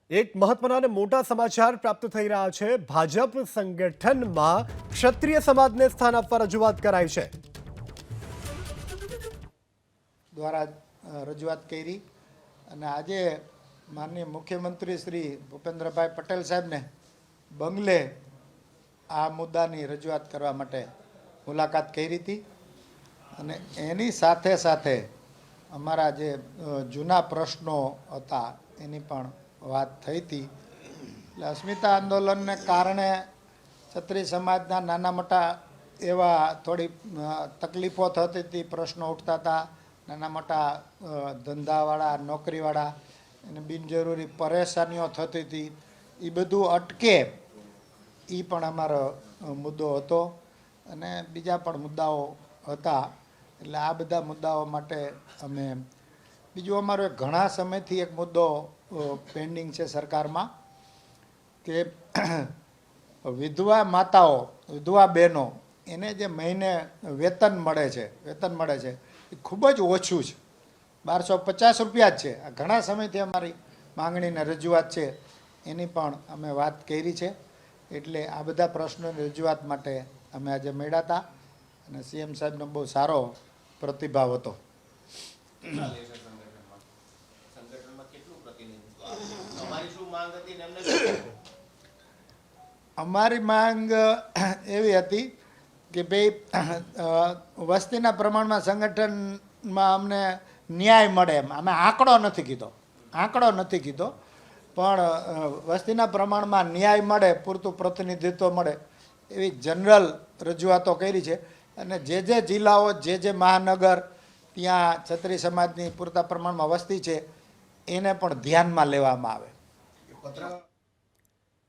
એક મહત્વના અને મોટા સમાચાર પ્રાપ્ત થઈ રહ્યા છે। ભાજપ સંગઠનમાં ક્ષત્રિય સમાજને સ્થાન આપવા રજૂઆત કરાઈ છે। દ્વારા રજૂઆત કરી અને આજે માનનીય મુખ્યમંત્રી શ્રી ભૂપેન્દ્રભાઈ પટેલ સાહેબને બંગલે આ મુદ્દાની રજૂઆત કરવા માટે મુલાકાત કરી હતી અને એની સાથે સાથે અમારા જે જૂના પ્રશ્નો હતા એની પણ વાત થઈ હતી। એટલે અસ્મિતા આંદોલનને કારણે ક્ષત્રિય સમાજના નાના મોટા એવા થોડી તકલીફો થતી હતી, પ્રશ્નો ઉઠતા હતા, નાના મોટા ધંધાવાળા નોકરીવાળા એને બિનજરૂરી પરેશાનીઓ થતી હતી, એ બધું અટકે એ પણ અમારો મુદ્દો હતો અને બીજા પણ મુદ્દાઓ હતા। એટલે આ બધા મુદ્દાઓ માટે અમે બીજું અમારો ઘણા સમયથી એક મુદ્દો પેન્ડિંગ છે સરકારમાં કે વિધવા માતાઓ વિધવા બહેનો એને જે મહિને વેતન મળે છે એ ખૂબ જ ઓછું છે, 1250 રૂપિયા જ છે। આ ઘણા સમયથી અમારી માંગણીને રજૂઆત છે, એની પણ અમે વાત કરી છે। એટલે આ બધા પ્રશ્નોની રજૂઆત માટે અમે આજે મળ્યા હતા અને સીએમ સાહેબનો બહુ સારો પ્રતિભાવ હતો। અમારી માંગ એવી હતી કે ભાઈ વસ્તીના પ્રમાણમાં સંગઠનમાં અમને ન્યાય મળે એમ। અમે આંકડો નથી કીધો પણ વસ્તીના પ્રમાણમાં ન્યાય મળે, પૂરતું પ્રતિનિધિત્વ મળે એવી જનરલ રજૂઆતો કરી છે અને જે જિલ્લાઓ જે મહાનગર ત્યાં ક્ષત્રિય સમાજની પૂરતા પ્રમાણમાં વસ્તી છે એને પણ ધ્યાનમાં લેવામાં આવે।